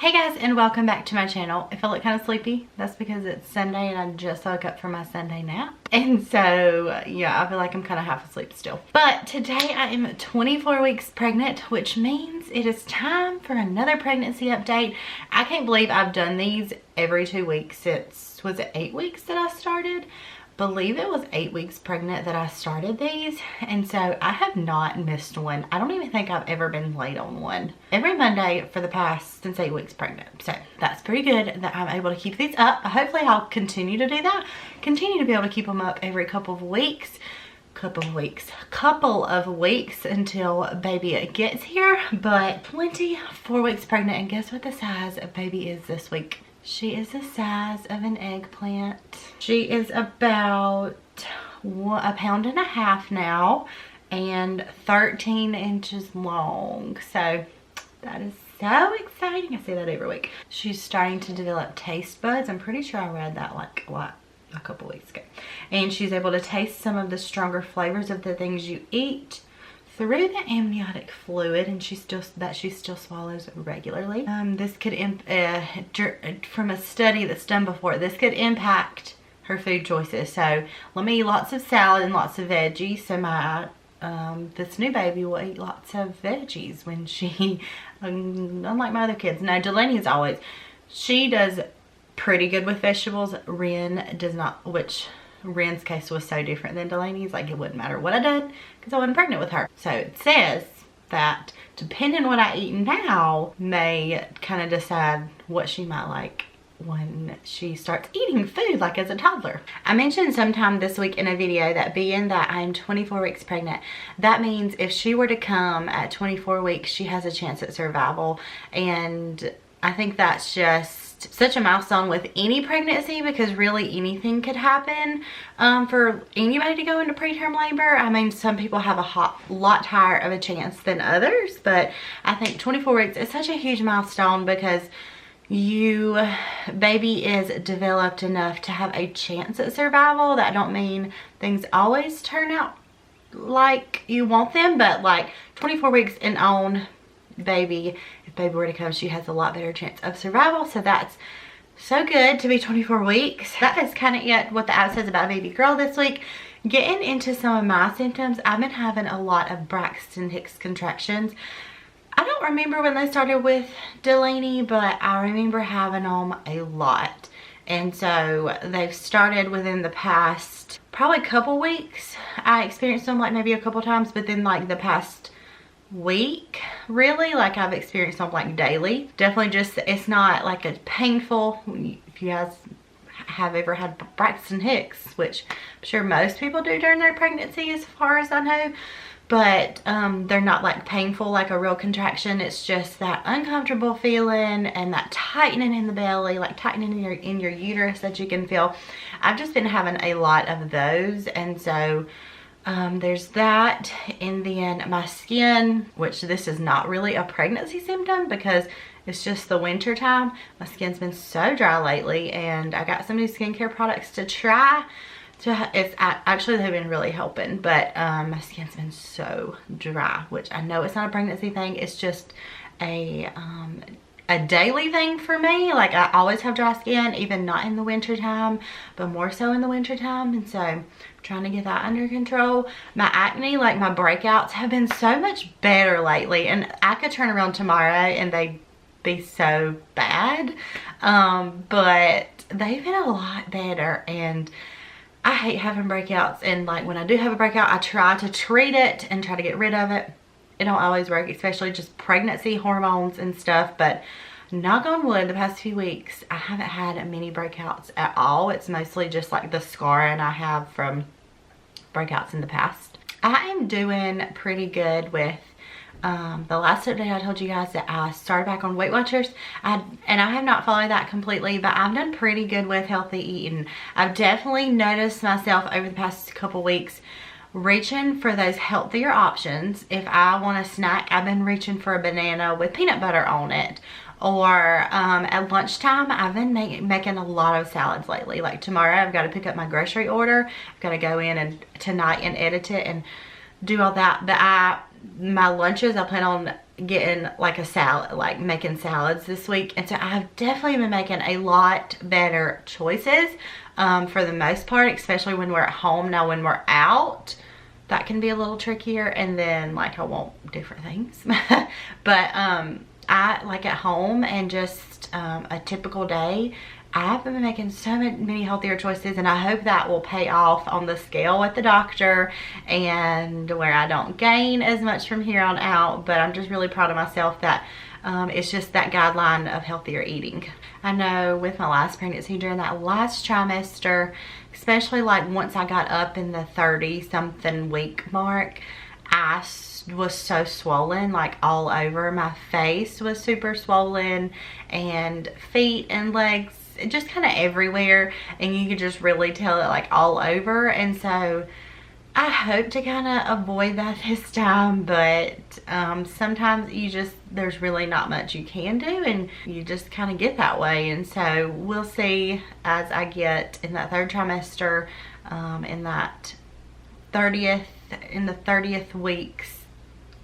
Hey guys, and welcome back to my channel. If I look kind of sleepy, that's because it's Sunday and I just woke up from my Sunday nap. And so, yeah, I feel like I'm kind of half asleep still. But today I am 24 weeks pregnant, which means it is time for another pregnancy update. I can't believe I've done these every 2 weeks since, was it 8 weeks that I started? Believe it was 8 weeks pregnant that I started these, and so I have not missed one. I don't even think I've ever been late on one every Monday for the past since 8 weeks pregnant. So that's pretty good that I'm able to keep these up. Hopefully I'll continue to do that, continue to be able to keep them up every couple of weeks until baby gets here. But 24 weeks pregnant, and guess what the size of baby is this week? She is the size of an eggplant. She is about 1.5 pounds now and 13 inches long. So that is so exciting. I say that every week. She's starting to develop taste buds. I'm pretty sure I read that like a couple weeks ago. And she's able to taste some of the stronger flavors of the things you eat through the amniotic fluid, and she still swallows regularly. This could from a study that's done before, this could impact her food choices. So let me eat lots of salad and lots of veggies. So my this new baby will eat lots of veggies when she unlike my other kids. Now Delaney's always, she does pretty good with vegetables. Ren does not, which Ren's case was so different than Delaney's. Like, it wouldn't matter what I did because I wasn't pregnant with her. So it says that depending on what I eat now may kind of decide what she might like when she starts eating food, like as a toddler. I mentioned sometime this week in a video that being that I'm 24 weeks pregnant, that means if she were to come at 24 weeks, she has a chance at survival. And I think that's just such a milestone with any pregnancy, because really anything could happen for anybody to go into preterm labor. I mean, some people have a lot higher of a chance than others, but I think 24 weeks is such a huge milestone because baby is developed enough to have a chance at survival. That don't mean things always turn out like you want them, but like 24 weeks and on, baby, if baby were to come, she has a lot better chance of survival. So that's so good to be 24 weeks. That is kind of it what the app says about baby girl this week. Getting into some of my symptoms, I've been having a lot of Braxton Hicks contractions. I don't remember when they started with Delaney, but I remember having them a lot. And so they've started within the past probably couple weeks. I experienced them like maybe a couple times, but then like the past week, really, like I've experienced them like daily. Definitely just, it's not like a painful, if you guys have ever had Braxton Hicks, which I'm sure most people do during their pregnancy as far as I know, but they're not like painful like a real contraction. It's just that uncomfortable feeling and that tightening in the belly, like tightening in your uterus that you can feel. I've just been having a lot of those, and so there's that. And then my skin, which this is not really a pregnancy symptom because it's just the winter time. My skin's been so dry lately, and I got some new skincare products to try. Actually, they've been really helping, but my skin's been so dry, which I know it's not a pregnancy thing. It's just a daily thing for me. Like, I always have dry skin, even not in the winter time, but more so in the winter time. And so I'm trying to get that under control. My acne, like my breakouts, have been so much better lately, and I could turn around tomorrow and they'd be so bad, but they've been a lot better. And I hate having breakouts, and like when I do have a breakout, I try to treat it and try to get rid of it. It don't always work, especially just pregnancy hormones and stuff, but knock on wood, the past few weeks I haven't had many breakouts at all. It's mostly just like the scarring I have from breakouts in the past. I am doing pretty good with the last update I told you guys that I started back on Weight Watchers, and I have not followed that completely, but I've done pretty good with healthy eating. I've definitely noticed myself over the past couple weeks reaching for those healthier options. If I want a snack, I've been reaching for a banana with peanut butter on it. Or at lunchtime, I've been making a lot of salads lately. Like tomorrow, I've got to pick up my grocery order. I've got to go in and tonight and edit it and do all that. But I my lunches, I plan on getting like a salad, like making salads this week. And so I've definitely been making a lot better choices for the most part, especially when we're at home. Now when we're out, that can be a little trickier, and then like I want different things. But I like at home and just a typical day, I've been making so many healthier choices, and I hope that will pay off on the scale at the doctor, and where I don't gain as much from here on out. But I'm just really proud of myself that it's just that guideline of healthier eating. I know with my last pregnancy, during that last trimester, especially like once I got up in the 30-something week mark, I was so swollen, like all over. My face was super swollen, and feet and legs, just kind of everywhere, and you could just really tell it like all over. And so I hope to kind of avoid that this time, but sometimes there's really not much you can do, and you just kind of get that way. And so we'll see as I get in that 3rd trimester, in the 30th weeks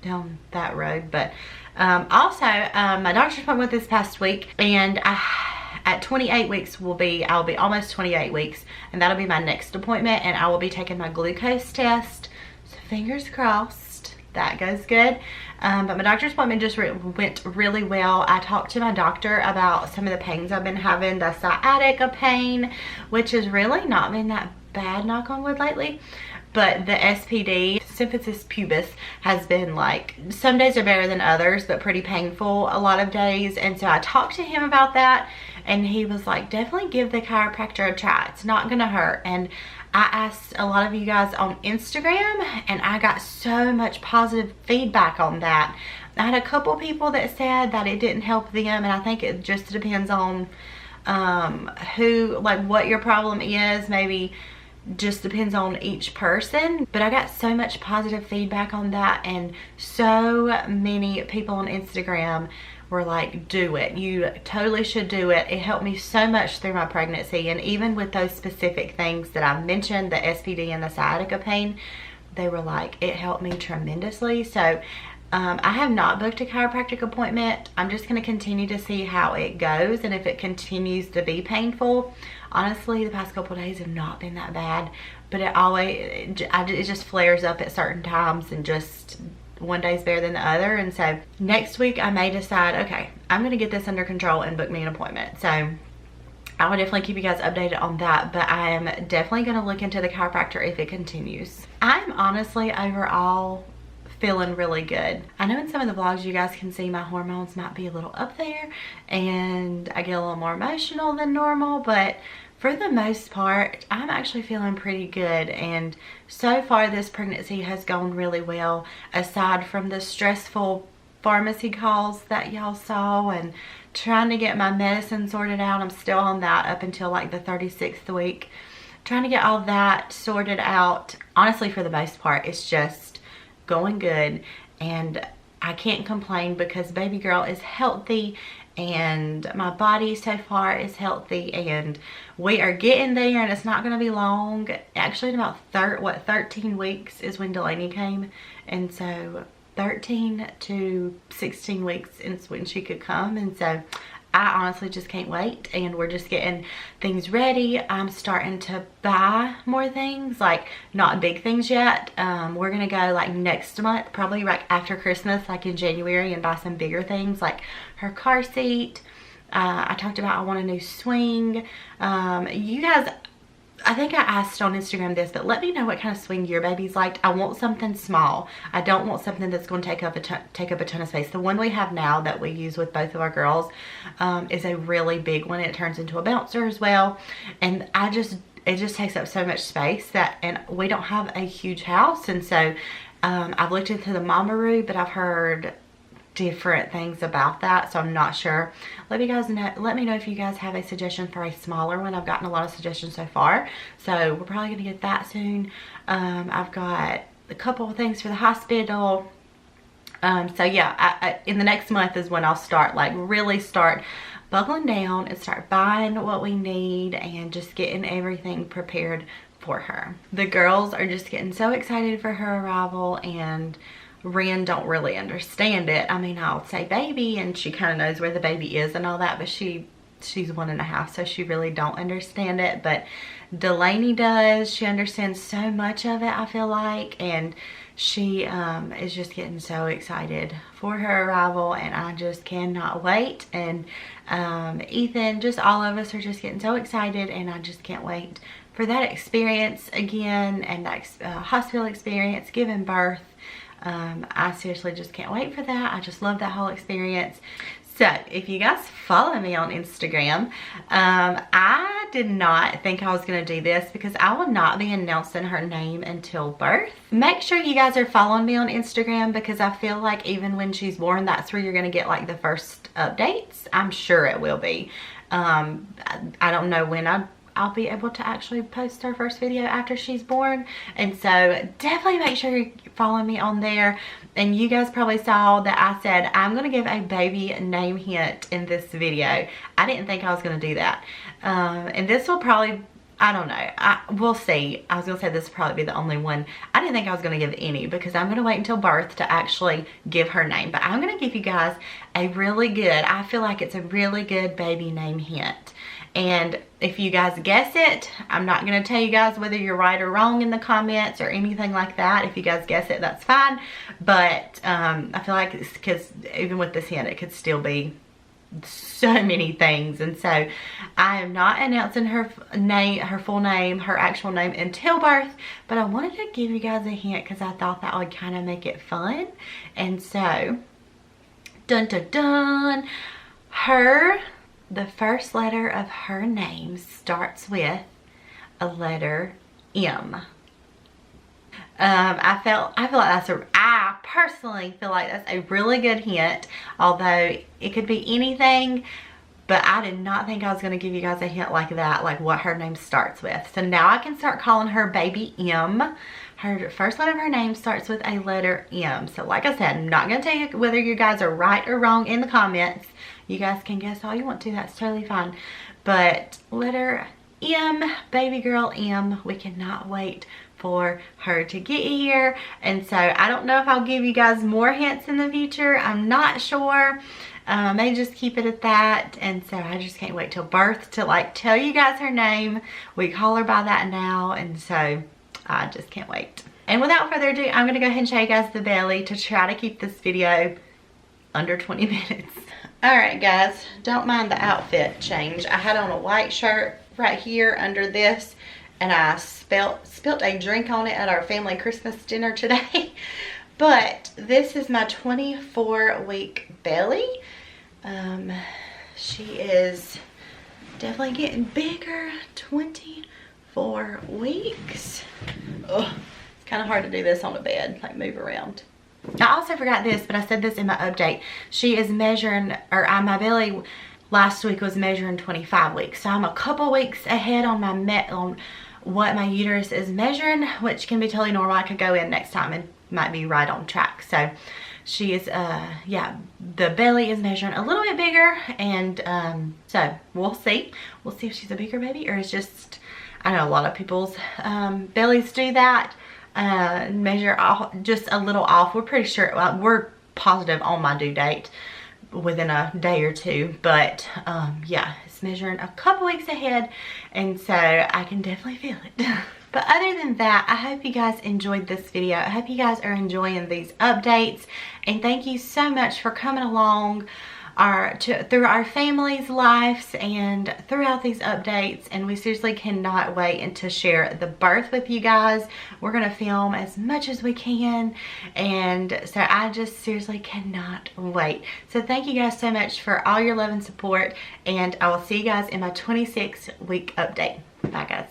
down that road. But also my doctor's appointment this past week, and at 28 weeks I'll be almost 28 weeks, and that'll be my next appointment, and I will be taking my glucose test. So fingers crossed that goes good. But my doctor's appointment just went really well. I talked to my doctor about some of the pains I've been having, the sciatica pain, which has really not been that bad, knock on wood, lately. But the SPD, symphysis pubis, has been like, some days are better than others, but pretty painful a lot of days. And so I talked to him about that, and he was like, definitely give the chiropractor a try. It's not gonna hurt. And I asked a lot of you guys on Instagram, and I got so much positive feedback on that. I had a couple people that said that it didn't help them, and I think it just depends on what your problem is. Maybe just depends on each person. But I got so much positive feedback on that, and so many people on Instagram were like, do it, you totally should do it. It helped me so much through my pregnancy, and even with those specific things that I mentioned, the SPD and the sciatica pain, they were like, it helped me tremendously. So I have not booked a chiropractic appointment. I'm just going to continue to see how it goes, and if it continues to be painful. Honestly, the past couple of days have not been that bad, but it just flares up at certain times, and just one day's better than the other. And so next week I may decide, okay, I'm going to get this under control and book me an appointment. So I will definitely keep you guys updated on that, but I am definitely going to look into the chiropractor if it continues. I'm honestly overall feeling really good. I know in some of the vlogs you guys can see my hormones might be a little up there, and I get a little more emotional than normal, but for the most part, I'm actually feeling pretty good. And so far this pregnancy has gone really well, aside from the stressful pharmacy calls that y'all saw and trying to get my medicine sorted out. I'm still on that up until like the 36th week, trying to get all that sorted out. Honestly, for the most part, it's just going good, and I can't complain because baby girl is healthy, and my body so far is healthy, and we are getting there, and it's not going to be long. Actually, in about 13 weeks is when Delaney came, and so 13 to 16 weeks is when she could come. And so I honestly just can't wait, and we're just getting things ready. I'm starting to buy more things, like not big things yet. We're gonna go like next month, probably right after Christmas, like in January, and buy some bigger things like her car seat. I talked about I want a new swing. You guys, I think I asked on Instagram this, but let me know what kind of swing your baby's like. I want something small. I don't want something that's going to take up a ton of space. The one we have now that we use with both of our girls is a really big one. It turns into a bouncer as well, and it just takes up so much space and we don't have a huge house. And so I've looked into the Mamaroo, but I've heard different things about that, so I'm not sure. Let me know if you guys have a suggestion for a smaller one. I've gotten a lot of suggestions so far, so we're probably gonna get that soon. I've got a couple of things for the hospital. So yeah, in the next month is when I'll really start buckling down and start buying what we need and just getting everything prepared for her. The girls are just getting so excited for her arrival, and Ren don't really understand it. I mean, I'll say baby and she kind of knows where the baby is and all that, but she's 1.5, so she really don't understand it. But Delaney does. She understands so much of it, I feel like, and she is just getting so excited for her arrival, and I just cannot wait. And Ethan, just all of us are just getting so excited, and I just can't wait for that experience again, and that hospital experience, giving birth. I seriously just can't wait for that. I just love that whole experience. So if you guys follow me on Instagram, I did not think I was going to do this because I will not be announcing her name until birth. Make sure you guys are following me on Instagram, because I feel like even when she's born, that's where you're going to get like the first updates. I'm sure it will be. I don't know when I'll be able to actually post her first video after she's born, and so definitely make sure you follow me on there. And you guys probably saw that I said I'm gonna give a baby name hint in this video. I didn't think I was gonna do that, and this will probably, I don't know, we'll see. I was gonna say this will probably be the only one. I didn't think I was gonna give any, because I'm gonna wait until birth to actually give her name. But I'm gonna give you guys a really good, I feel like it's a really good baby name hint. And if you guys guess it, I'm not going to tell you guys whether you're right or wrong in the comments or anything like that. If you guys guess it, that's fine. But I feel like it's because even with this hint, it could still be so many things. And so I am not announcing her name, her full name, her actual name until birth. But I wanted to give you guys a hint because I thought that would kind of make it fun. And so, dun dun dun, the first letter of her name starts with a letter M. I personally feel like that's a really good hint, although it could be anything, but I did not think I was going to give you guys a hint like that, like what her name starts with. So now I can start calling her baby M. Her first letter of her name starts with a letter M. So like I said, I'm not going to tell you whether you guys are right or wrong in the comments. You guys can guess all you want to, that's totally fine. But letter M, baby girl M, we cannot wait for her to get here. And so I don't know if I'll give you guys more hints in the future. I'm not sure. I may just keep it at that. And so I just can't wait till birth to like tell you guys her name. We call her by that now, and so I just can't wait. And without further ado, I'm gonna go ahead and show you guys the belly to try to keep this video under 20 minutes. Alright guys, don't mind the outfit change. I had on a white shirt right here under this, and I spilt a drink on it at our family Christmas dinner today. But this is my 24-week belly. She is definitely getting bigger. 24 weeks. Oh, it's kind of hard to do this on a bed, like move around. I also forgot this, but I said this in my update. She is measuring, or my belly last week was measuring 25 weeks. So I'm a couple weeks ahead on on what my uterus is measuring, which can be totally normal. I could go in next time and might be right on track. So she is, yeah, the belly is measuring a little bit bigger, and so we'll see. We'll see if she's a bigger baby, or it's just, I know a lot of people's bellies do that. Measure off, just a little off. We're pretty sure, well, we're positive on my due date within a day or two, but yeah, it's measuring a couple weeks ahead, and so I can definitely feel it. But other than that, I hope you guys enjoyed this video. I hope you guys are enjoying these updates, and thank you so much for coming along through our family's lives and throughout these updates. And we seriously cannot wait to share the birth with you guys. We're gonna film as much as we can, and so I just seriously cannot wait. So thank you guys so much for all your love and support, and I will see you guys in my 26-week update. Bye guys.